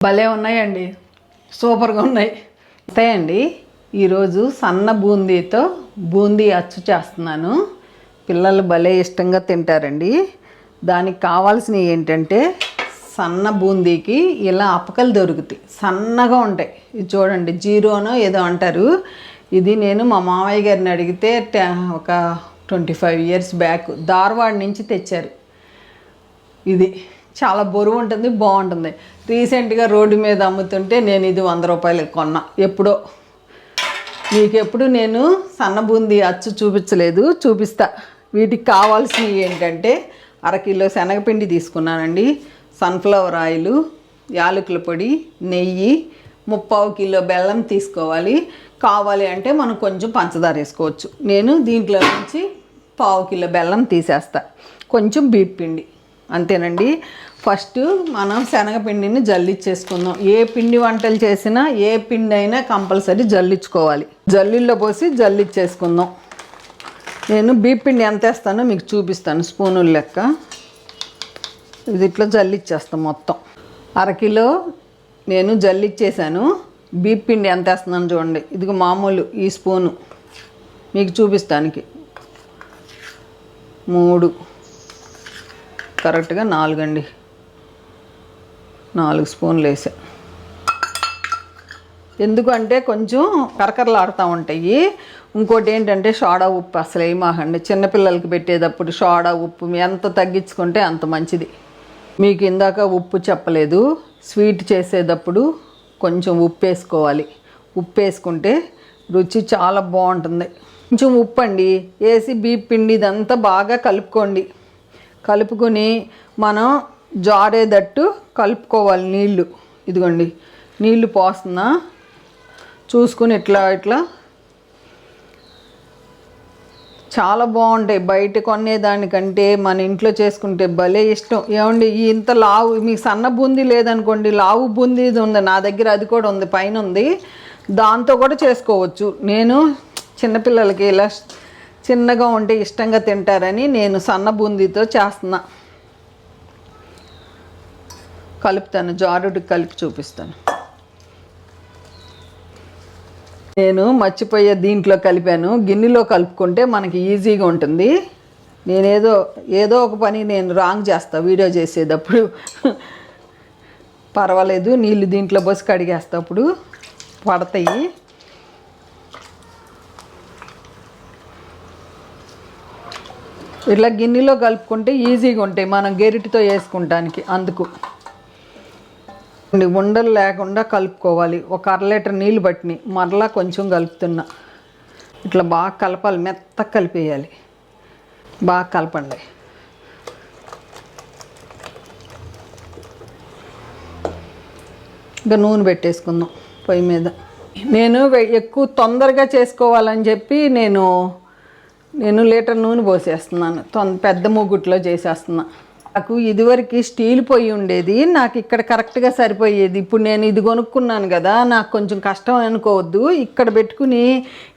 భలే ఉన్నాయండి, సూపర్గా ఉన్నాయి. అండి ఈరోజు సన్న బూందీతో బూందీ అచ్చు చేస్తున్నాను. పిల్లలు భలే ఇష్టంగా తింటారండి. దానికి కావాల్సినవి ఏంటంటే సన్న బూందీకి ఇలా అపకలు దొరుకుతాయి, సన్నగా ఉంటాయి. ఇది చూడండి, జీరోనో ఏదో అంటారు. ఇది నేను మా మామయ్య గారిని అడిగితే ఒక 25 years బ్యాక్ ధార్వాడ్ నుంచి తెచ్చారు. ఇది చాలా బరువు ఉంటుంది, బాగుంటుంది. రీసెంట్గా రోడ్డు మీద అమ్ముతుంటే నేను ఇది 100 రూపాయలకి కొన్నా. ఎప్పుడో మీకెప్పుడు నేను సన్న బూందీ అచ్చు చూపించలేదు, చూపిస్తా. వీటికి కావాల్సినవి ఏంటంటే 1 కిలో శనగపిండి తీసుకున్నానండి, సన్ఫ్లవర్ ఆయిల్, యాలకుల పొడి, నెయ్యి, 3/4 కిలో బెల్లం తీసుకోవాలి. కావాలి అంటే మనం కొంచెం పంచదార వేసుకోవచ్చు. నేను దీంట్లో నుంచి 1/4 కిలో బెల్లం తీసేస్తా, కొంచెం బీప్ పిండి, అంతేనండి. ఫస్ట్ మనం శనగపిండిని జల్లిచ్చేసుకుందాం. ఏ పిండి వంటలు చేసినా ఏ పిండి అయినా కంపల్సరీ జల్లించుకోవాలి. జల్లిల్లో పోసి జల్లిచ్చేసుకుందాం. నేను బీప్ పిండి ఎంత వేస్తానో మీకు చూపిస్తాను, స్పూనుల లెక్క. ఇది ఇట్లా జల్లిచ్చేస్తాం మొత్తం. 1 కిలో నేను జల్లిచ్చేసాను. బీప్ పిండి ఎంత వేస్తున్నాను చూడండి. ఇదిగో మామూలు ఈ స్పూను మీకు చూపిస్తానికి 3, కరెక్ట్గా 4 అండి. 4 స్పూన్లు వేసా. ఎందుకంటే కొంచెం కరకరలాడుతూ ఉంటాయి. ఇంకోటి ఏంటంటే సోడా ఉప్పు అసలు వేయమాకండి. చిన్నపిల్లలకి పెట్టేటప్పుడు సోడా ఉప్పు ఎంత తగ్గించుకుంటే అంత మంచిది. మీకు ఇందాక ఉప్పు చెప్పలేదు, స్వీట్ చేసేటప్పుడు కొంచెం ఉప్పు వేసుకోవాలి. ఉప్పు వేసుకుంటే రుచి చాలా బాగుంటుంది. కొంచెం ఉప్పు అండి వేసి బీప్ పిండి ఇదంతా బాగా కలుపుకోండి. కలుపుకొని మనం జారేటట్టు కలుపుకోవాలి. నీళ్ళు ఇదిగోండి, నీళ్ళు పోస్తున్నా, చూసుకుని ఇట్లా ఇట్లా. చాలా బాగుంటాయి. బయట కొనేదానికంటే మన ఇంట్లో చేసుకుంటే భలే ఇష్టం. ఏమండి ఇంత లావు, మీకు సన్న బూందీ లేదనుకోండి, లావు బూందీ ఉంది నా దగ్గర, అది కూడా ఉంది, పైన ఉంది. దాంతో కూడా చేసుకోవచ్చు. నేను చిన్నపిల్లలకి ఇలా చిన్నగా ఉంటే ఇష్టంగా తింటారని నేను సన్న బూందీతో చేస్తున్నా. కలుపుతాను, జారుడికి కలిపి చూపిస్తాను. నేను మర్చిపోయే దీంట్లో కలిపాను. గిన్నెలో కలుపుకుంటే మనకి ఈజీగా ఉంటుంది. ఏదో ఒక పని నేను రాంగ్ చేస్తా వీడియో చేసేటప్పుడు. పర్వాలేదు, నీళ్ళు దీంట్లో పోసి కడిగేస్తప్పుడు పడతాయి. ఇట్లా గిన్నెలో కలుపుకుంటే ఈజీగా ఉంటాయి మనం గెరిటితో వేసుకుంటానికి. అందుకు ఉండలు లేకుండా కలుపుకోవాలి. ఒక 1/2 లీటర్ నీళ్ళు పట్టిని మరలా కొంచెం కలుపుతున్నా. ఇట్లా బాగా కలపాలి, మెత్తగా కలిపేయాలి. బాగా కలపండి. ఇంకా నూనె పెట్టేసుకుందాం పొయ్యి మీద. నేను ఎక్కువ తొందరగా చేసుకోవాలని చెప్పి నేను లీటర్ నూనె పోసేస్తున్నాను. పెద్ద మూగుట్లో చేసేస్తున్నా. నాకు ఇదివరకు స్టీల్ పొయ్యి ఉండేది, నాకు ఇక్కడ కరెక్ట్గా సరిపోయేది. ఇప్పుడు నేను ఇది కొనుక్కున్నాను కదా, నాకు కొంచెం కష్టం అనుకోవద్దు. ఇక్కడ పెట్టుకుని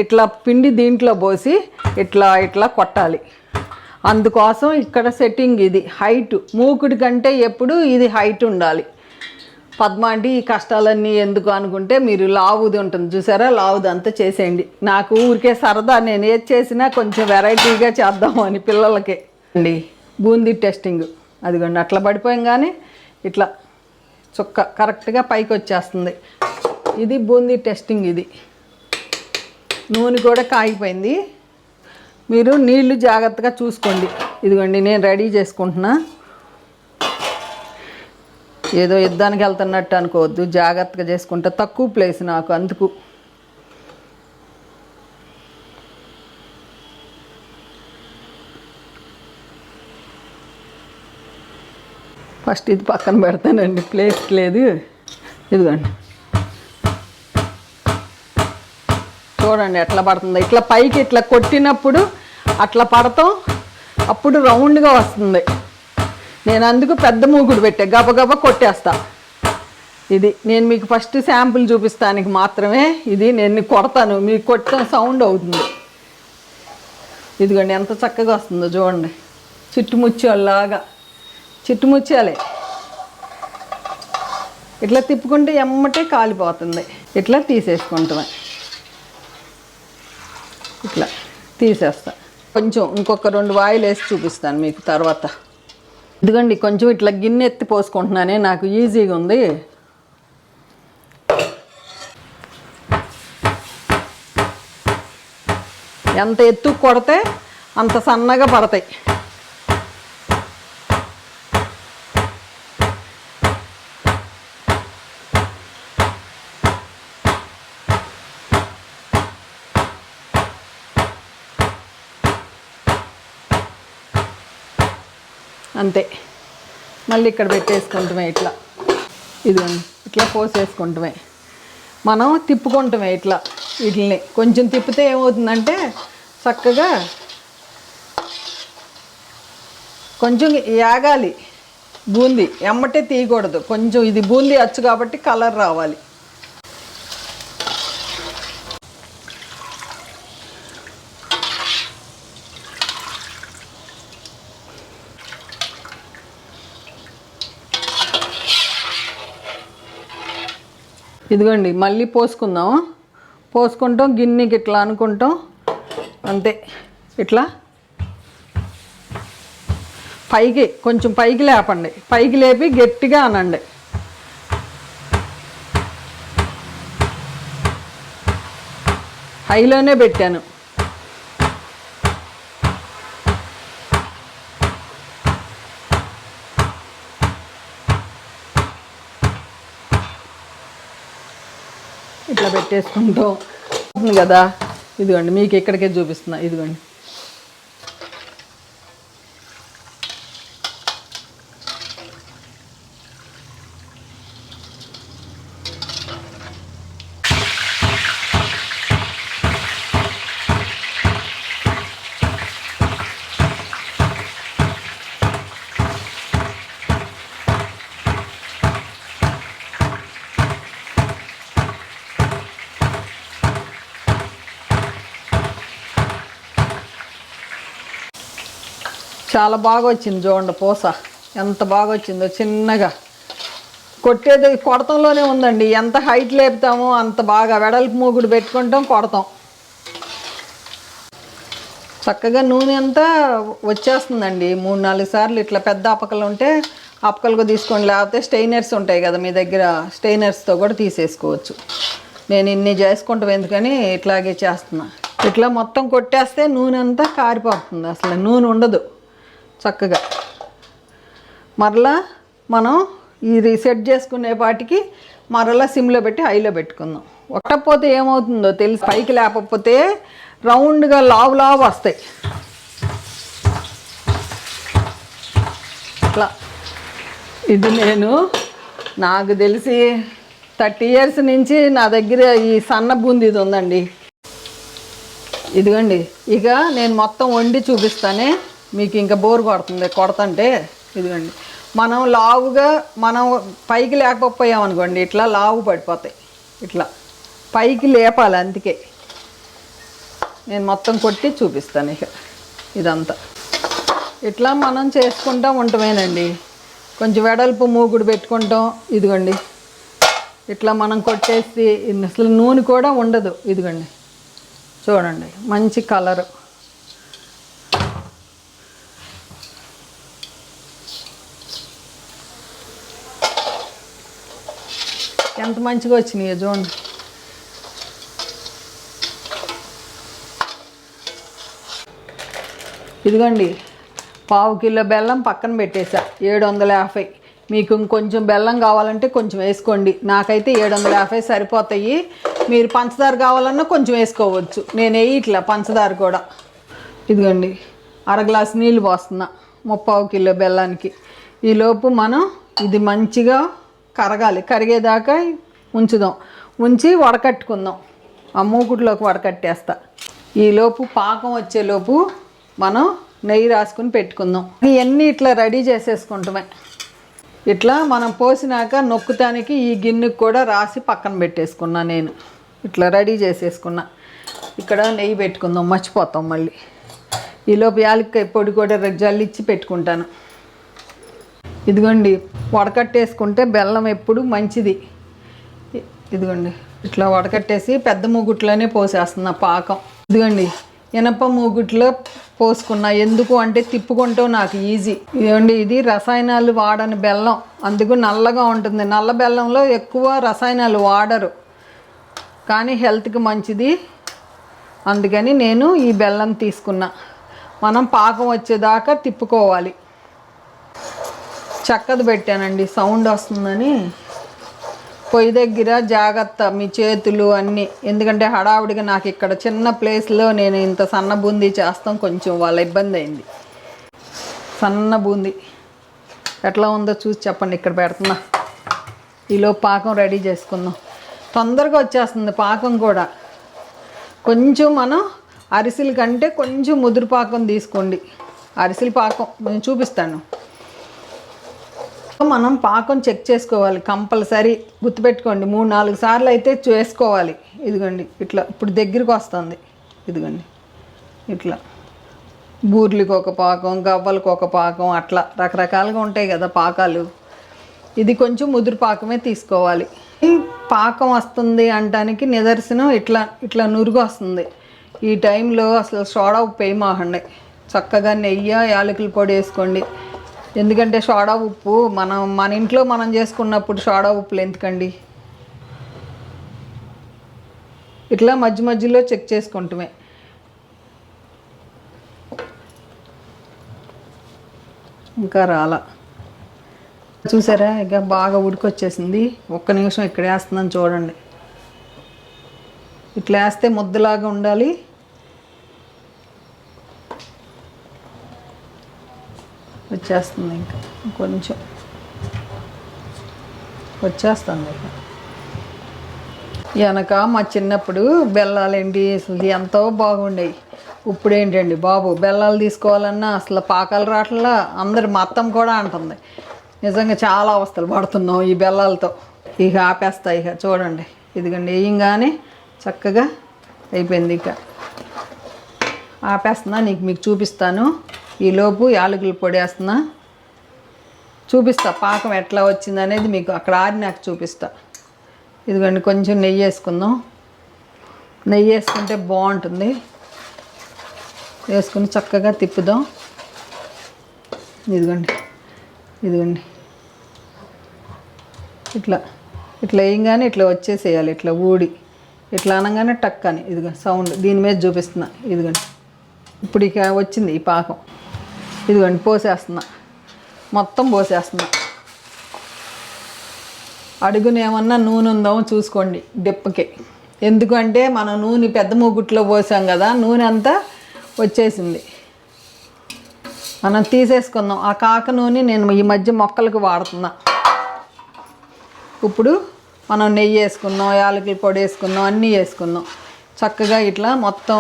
ఇట్లా పిండి దీంట్లో పోసి ఇట్లా ఇట్లా కొట్టాలి. అందుకోసం ఇక్కడ సెట్టింగ్ ఇది. హైట్ మూకుడి కంటే ఎప్పుడు ఇది హైట్ ఉండాలి. పద్మాంటి ఈ కష్టాలన్నీ ఎందుకు అనుకుంటే మీరు లావుది ఉంటుంది చూసారా, లావుది అంతా చేసేయండి. నాకు ఊరికే సరదా, నేను ఏది చేసినా కొంచెం వెరైటీగా చేద్దాము అని పిల్లలకే అండి. బూందీ టెస్టింగ్ అదిగోండి, అట్లా పడిపోయాం కానీ ఇట్లా చుక్క కరెక్ట్గా పైకి వచ్చేస్తుంది. ఇది బూందీ టెస్టింగ్. ఇది నూనె కూడా కాగిపోయింది. మీరు నీళ్లు జాగ్రత్తగా చూసుకోండి. ఇదిగోండి నేను రెడీ చేసుకుంటున్నా. ఏదో యుద్ధానికి వెళ్తున్నట్టు అనుకోవద్దు, జాగ్రత్తగా చేసుకుంటా. తక్కువ ప్లేస్ నాకు, అందుకు. ఫస్ట్ ఇది పక్కన పెడతానండి, ప్లేస్ లేదు. ఇదిగోండి చూడండి ఎట్లా పడుతుంది. ఇట్లా పైకి ఇట్లా కొట్టినప్పుడు అట్లా పడతాం, అప్పుడు రౌండ్గా వస్తుంది. నేను అందుకు పెద్ద మూగుడు పెట్టా, గబగబా కొట్టేస్తా. ఇది నేను మీకు ఫస్ట్ శాంపుల్ చూపిస్తానికి మాత్రమే. ఇది నేను కొడతాను, మీకు కొట్టడం సౌండ్ అవుతుంది. ఇదిగోండి ఎంత చక్కగా వస్తుందో చూడండి, చుట్టుముచ్చేలాగా. చుట్టుముచ్చాలి. ఇట్లా తిప్పుకుంటే ఎమ్మటే కాలిపోతుంది. ఇట్లా తీసేసుకుంటామే. ఇట్లా తీసేస్తా. కొంచెం ఇంకొక 2 వాయిలు వేసి చూపిస్తాను మీకు తర్వాత. ఇదిగోండి కొంచెం ఇట్లా గిన్నె ఎత్తి పోసుకుంటున్నానే, నాకు ఈజీగా ఉంది. ఎంత ఎత్తు కొడితే అంత సన్నగా పడతాయి. అంతే. మళ్ళీ ఇక్కడ పెట్టేసుకుంటామే. ఇట్లా ఇదిగోండి ఇట్లా పోసేసుకుంటామే. మనం తిప్పుకుంటామే ఇట్లా. వీటిని కొంచెం తిప్పితే ఏమవుతుందంటే చక్కగా కొంచెం యాగాలి బూందీ, ఎమ్మటే తీయకూడదు. కొంచెం ఇది బూందీ అచ్చు కాబట్టి కలర్ రావాలి. ఇదిగోండి మళ్ళీ పోసుకుందాం. పోసుకుంటాం, గిన్నెకి ఇట్లా అనుకుంటాం. అంతే. ఇట్లా పైకి కొంచెం పైకి లేపండి. పైకి లేపి గట్టిగా అనండి. హైలోనే పెట్టాను. ఇట్లా పెట్టేసుకుంటాం కదా. ఇదిగోండి మీకు ఇక్కడికే చూపిస్తున్నా. ఇదిగోండి చాలా బాగా వచ్చింది. చూడండి పూస ఎంత బాగా వచ్చిందో. చిన్నగా కొట్టేది కొడతంలోనే ఉందండి. ఎంత హైట్ లేపుతామో అంత బాగా వెడల్పు మూగుడు పెట్టుకుంటాం, కొడతాం. చక్కగా నూనె అంతా వచ్చేస్తుందండి. 3-4 సార్లు ఇట్లా పెద్ద అపకలు ఉంటే అపకలుగా తీసుకోండి. లేకపోతే స్టెయినర్స్ ఉంటాయి కదా మీ దగ్గర, స్టెయినర్స్తో కూడా తీసేసుకోవచ్చు. నేను ఇన్ని చేసుకుంటాం ఎందుకని ఇట్లాగే చేస్తున్నా. ఇట్లా మొత్తం కొట్టేస్తే నూనె అంతా కారిపోతుంది. అసలు నూనె ఉండదు. చక్కగా మరలా మనం ఈ రీసెట్ చేసుకునే పాటికి మరలా సిమ్లో పెట్టి హైలో పెట్టుకుందాం. ఒట్టకపోతే ఏమవుతుందో తెలిసి, పైకి లేకపోతే రౌండ్గా లావు వస్తాయి. అట్లా ఇది నాకు తెలిసి 30 years నుంచి నా దగ్గర ఈ సన్న బూందీ ఇది ఉందండి. ఇదిగోండి ఇక నేను మొత్తం వండి చూపిస్తానే, మీకు ఇంకా బోర్ కొడుతుంది కొడతంటే. ఇదిగోండి మనం లావుగా మనం పైకి లేకపోయామనుకోండి ఇట్లా లావు పడిపోతాయి. ఇట్లా పైకి లేపాలి. అందుకే నేను మొత్తం కొట్టి చూపిస్తాను. ఇక ఇదంతా ఇట్లా మనం చేసుకుంటూ ఉంటామేనండి. కొంచెం వెడల్పు మూగుడు పెట్టుకుంటాం. ఇదిగోండి ఇట్లా మనం కొట్టేసి అసలు నూనె కూడా ఉండదు. ఇదిగోండి చూడండి మంచి కలరు. ఎంత మంచిగా వచ్చినాయో చూడండి. ఇదిగోండి 1/2 కిలో బెల్లం పక్కన పెట్టేసా. 750. మీకు ఇంకొంచెం బెల్లం కావాలంటే కొంచెం వేసుకోండి. నాకైతే 750 సరిపోతాయి. మీరు పంచదార కావాలన్నా కొంచెం వేసుకోవచ్చు. నేను ఇట్లా పంచదార కూడా. ఇదిగోండి 1/2 గ్లాసు నీళ్ళు పోస్తున్నా 1/2 కిలో బెల్లానికి. ఈలోపు మనం ఇది మంచిగా కరగాలి. కరిగేదాకా ఉంచుదాం. ఉంచి వడకట్టుకుందాం. ఆ మూకుట్లోకి వడకట్టేస్తా. ఈలోపు పాకం వచ్చేలోపు మనం నెయ్యి రాసుకుని పెట్టుకుందాం. ఇవన్నీ ఇట్లా రెడీ చేసేసుకుంటామే. ఇట్లా మనం పోసినాక నొక్కుతానికి ఈ గిన్నెకి కూడా రాసి పక్కన పెట్టేసుకున్నా. నేను ఇట్లా రెడీ చేసేసుకున్నా. ఇక్కడ నెయ్యి పెట్టుకుందాం, మర్చిపోతాం మళ్ళీ. ఈలోపు యాలక్కాయ పొడి కూడా జల్లిచ్చి పెట్టుకుంటాను. ఇదిగోండి వడకట్టేసుకుంటే బెల్లం ఎప్పుడు మంచిది. ఇదిగోండి ఇట్లా వడకట్టేసి పెద్ద మూగుట్లోనే పోసేస్తున్నా పాకం. ఇదిగోండి ఇనప మూగుట్లో పోసుకున్నా. ఎందుకు అంటే తిప్పుకుంటూ నాకు ఈజీ. ఇదిగోండి ఇది రసాయనాలు వాడని బెల్లం, అందుకు నల్లగా ఉంటుంది. నల్ల బెల్లంలో ఎక్కువ రసాయనాలు వాడరు, కానీ హెల్త్కి మంచిది. అందుకని నేను ఈ బెల్లం తీసుకున్నా. మనం పాకం వచ్చేదాకా తిప్పుకోవాలి. చక్కది పెట్టానండి, సౌండ్ వస్తుందని. పొయ్యి దగ్గర జాగ్రత్త, మీ చేతులు అన్నీ. ఎందుకంటే హడావుడిగా నాకు ఇక్కడ చిన్న ప్లేస్లో నేను ఇంత సన్న బూందీ చేస్తాం, కొంచెం వాళ్ళ ఇబ్బంది అయింది. సన్న బూందీ ఎట్లా ఉందో చూసి చెప్పండి. ఇక్కడ పెడుతున్నా. ఈలో పాకం రెడీ చేసుకుందాం. తొందరగా వచ్చేస్తుంది పాకం కూడా. కొంచెం మనం అరిసెల కంటే కొంచెం ముదురు పాకం తీసుకోండి. అరిసెల పాకం నేను చూపిస్తాను. మనం పాకం చెక్ చేసుకోవాలి కంపల్సరీ, గుర్తుపెట్టుకోండి. 3-4 సార్లు అయితే చేసుకోవాలి. ఇదిగోండి ఇట్లా ఇప్పుడు దగ్గరికి వస్తుంది. ఇదిగోండి ఇట్లా బూర్లకి ఒక పాకం, గవ్వలకు ఒక పాకం, అట్లా రకరకాలుగా ఉంటాయి కదా పాకాలు. ఇది కొంచెం ముదురు పాకమే తీసుకోవాలి. పాకం వస్తుంది అంటానికి నిదర్శనం ఇట్లా ఇట్లా నురుగు వస్తుంది. ఈ టైంలో అసలు సోడా ఉప్పు వేయమాకండి. చక్కగా నెయ్యి, యాలకుల పొడి వేసుకోండి. ఎందుకంటే సోడా ఉప్పు మన ఇంట్లో మనం చేసుకున్నప్పుడు సోడా ఉప్పులు ఎందుకండి. ఇట్లా మధ్య మధ్యలో చెక్ చేసుకుంటామే. ఇంకా రాలా, చూసారా? ఇక బాగా ఉడికొచ్చేసింది. ఒక్క నిమిషం ఇక్కడ వేస్తున్నాను చూడండి. ఇట్లా వేస్తే ముద్దలాగా ఉండాలి. వచ్చేస్తుంది, ఇంకా కొంచెం వచ్చేస్తుంది. వెనక మా చిన్నప్పుడు బెల్లాలేంటి అసలు ఎంతో బాగుండేవి. ఇప్పుడు ఏంటండి బాబు, బెల్లాలు తీసుకోవాలన్నా అసలు పాకాలు రావట్లా. అందరు మా అత్తమ్మ కూడా అంటుంది. నిజంగా చాలా అవస్థలు పడుతున్నాం ఈ బెల్లాలతో. ఇక ఆపేస్తా. ఇక చూడండి, ఇదిగండి వేయంగానే చక్కగా అయిపోయింది. ఇక ఆపేస్తున్నా, మీకు చూపిస్తాను. ఈలోపు యాలకుల పొడి వేస్తున్నా, చూపిస్తా పాకం ఎట్లా వచ్చింది అనేది మీకు. అక్కడ ఆరినాక చూపిస్తా. ఇదిగోండి కొంచెం నెయ్యి వేసుకుందాం. నెయ్యి వేసుకుంటే బాగుంటుంది. వేసుకుని చక్కగా తిప్పుదాం. ఇదిగోండి ఇదిగోండి ఇట్లా ఇట్లా వేయంగానే ఇట్లా వచ్చేసేయాలి. ఇట్లా ఊడి ఇట్లా అనగానే టక్ అని ఇదిగో సౌండ్ దీని మీద చూపిస్తున్నా. ఇదిగోండి ఇప్పుడు ఇక వచ్చింది ఈ పాకం. ఇదిగోండి పోసేస్తున్నా, మొత్తం పోసేస్తున్నా. అడుగున ఏమన్నా నూనె ఉందామో చూసుకోండి డిప్పకి. ఎందుకంటే మనం నూనె పెద్ద మూగుట్లో పోసాం కదా, నూనె అంతా వచ్చేసింది. మనం తీసేసుకుందాం. ఆ కాక నూనె నేను ఈ మధ్య మొక్కలకు వాడుతున్నా. ఇప్పుడు మనం నెయ్యి వేసుకుందాం, యాలకుల పొడి వేసుకుందాం, అన్నీ వేసుకుందాం. చక్కగా ఇట్లా మొత్తం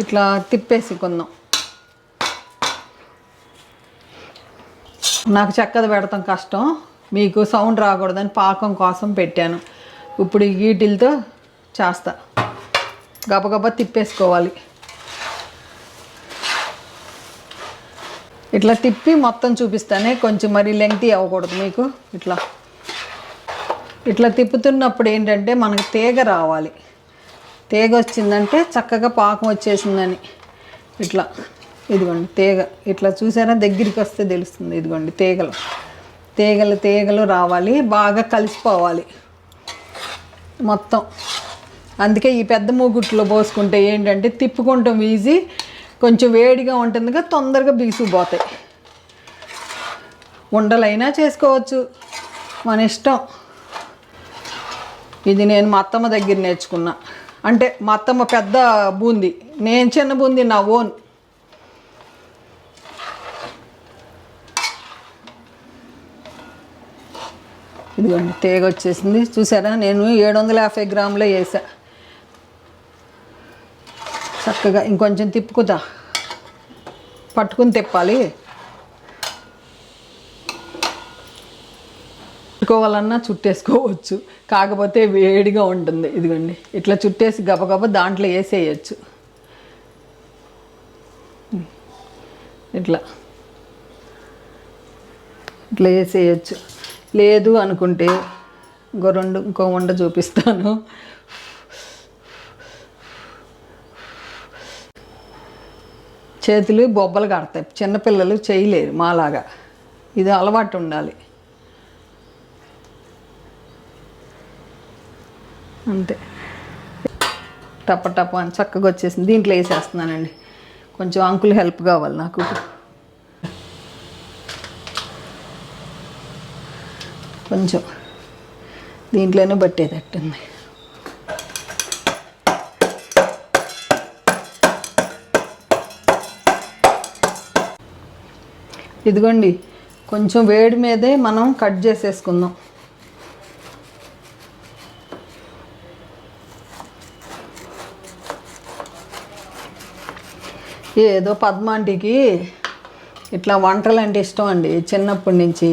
ఇట్లా తిప్పేసుకుందాం. నాకు చెక్కది పెడతాం కష్టం, మీకు సౌండ్ రాకూడదని పాకం కోసం పెట్టాను. ఇప్పుడు వీటితో చేస్తా. గబగబా తిప్పేసుకోవాలి. ఇట్లా తిప్పి మొత్తం చూపిస్తానే, కొంచెం మరీ లెంగ్తీ అవ్వకూడదు మీకు. ఇట్లా ఇట్లా తిప్పుతున్నప్పుడు ఏంటంటే మనకు తీగ రావాలి. తీగ వచ్చిందంటే చక్కగా పాకం వచ్చేసిందని. ఇట్లా ఇదిగోండి తీగ ఇట్లా చూసారా, దగ్గరికి వస్తే తెలుస్తుంది. ఇదిగోండి తీగలు తీగలు తీగలు రావాలి, బాగా కలిసిపోవాలి మొత్తం. అందుకే ఈ పెద్ద మూగుట్లో పోసుకుంటే ఏంటంటే తిప్పుకుంటాం ఈజీ. కొంచెం వేడిగా ఉంటుందిగా, తొందరగా బిగుసుకుపోతాయి. ఉండలైనా చేసుకోవచ్చు, మన ఇష్టం. ఇది నేను మా అత్తమ్మ దగ్గర నేర్చుకున్నా. అంటే మా అత్తమ్మ పెద్ద బూందీ, నేను చిన్న బూందీ, నా ఓన్. ఇదిగోండి తీగ వచ్చేసింది చూసారా. నేను 750 గ్రాములే వేసా. చక్కగా ఇంకొంచెం తిప్పుకుతా, పట్టుకుని తిప్పాలి. చుట్టుకోవాలన్నా చుట్టేసుకోవచ్చు, కాకపోతే వేడిగా ఉంటుంది. ఇదిగోండి ఇట్లా చుట్టేసి గబగబా దాంట్లో వేసేయచ్చు. ఇట్లా ఇట్లా వేసేయచ్చు. లేదు అనుకుంటే ఇంకో వండ చూపిస్తాను. చేతులు బొబ్బలు కడతాయి, చిన్నపిల్లలు చేయలేరు మాలాగా. ఇది అలవాటు ఉండాలి అంతే. టప అని చక్కగా వచ్చేసింది. దీంట్లో వేసేస్తున్నానండి. కొంచెం అంకుల్ హెల్ప్ కావాలి నాకు. కొంచెం దీంట్లోనే పట్టేటట్టుంది. ఇదిగోండి, కొంచెం వేడి మీదే మనం కట్ చేసేసుకుందాం. ఏదో పద్మాంటికి ఇట్లా వంటలు అంటే ఇష్టం అండి చిన్నప్పటి నుంచి.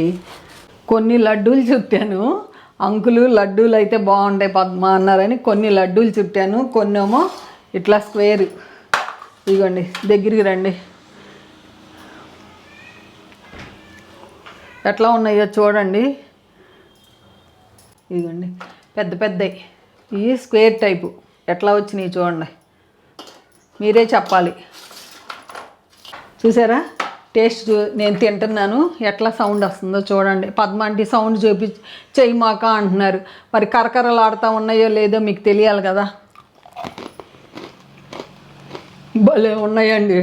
కొన్ని లడ్డూలు చుట్టాను. అంకులు లడ్డూలు అయితే బాగుంటాయి పద్మ అన్నారని కొన్ని లడ్డూలు చుట్టాను. కొన్నేమో ఇట్లా స్క్వేర్. ఇదిగోండి, దగ్గరికి రండి, ఎట్లా ఉన్నాయో చూడండి. ఇదిగోండి, పెద్ద పెద్దవి. ఇవి స్క్వేర్ టైపు. ఎట్లా వచ్చినాయి చూడండి, మీరే చెప్పాలి. చూసారా టేస్ట్? నేను తింటున్నాను, ఎట్లా సౌండ్ వస్తుందో చూడండి. పద్మాంటి సౌండ్ చెయ్యమాక అంటున్నారు. మరి కరకరలాడుతూ ఉన్నాయో లేదో మీకు తెలియాలి కదా. భలే ఉన్నాయండి,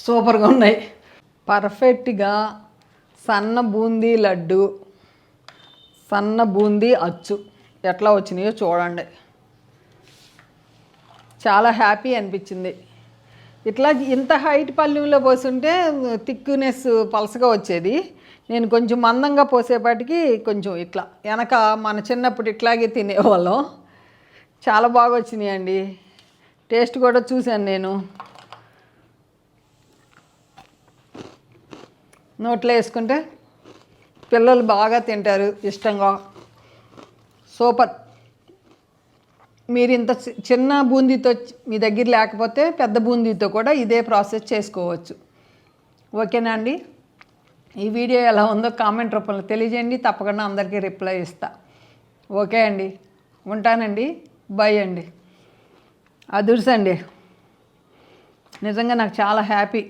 సూపర్గా ఉన్నాయి. పర్ఫెక్ట్గా సన్న బూందీ లడ్డు, సన్న బూందీ అచ్చు ఎట్లా వచ్చినాయో చూడండి. చాలా హ్యాపీ అనిపించింది. ఇట్లా ఇంత హైట్ పళ్ళెంలో పోసుంటే థిక్నెస్ పలసగా వచ్చేది. నేను కొంచెం మందంగా పోసేపాటికి కొంచెం ఇట్లా వెనక మన చిన్నప్పుడు ఇట్లాగే తినేవాళ్ళం. చాలా బాగా వచ్చినాయండి. టేస్ట్ కూడా చూశాను నేను. నోట్లో వేసుకుంటే పిల్లలు బాగా తింటారు ఇష్టంగా. సూపర్. మీరు ఇంత చిన్న బూందీతో మీ దగ్గర లేకపోతే పెద్ద బూందీతో కూడా ఇదే ప్రాసెస్ చేసుకోవచ్చు. ఓకేనా అండి? ఈ వీడియో ఎలా ఉందో కామెంట్ రూపంలో తెలియజేయండి. తప్పకుండా అందరికీ రిప్లై ఇస్తా. ఓకే అండి, ఉంటానండి. బాయ్ అండి. అదుర్సండి, నిజంగా నాకు చాలా హ్యాపీ.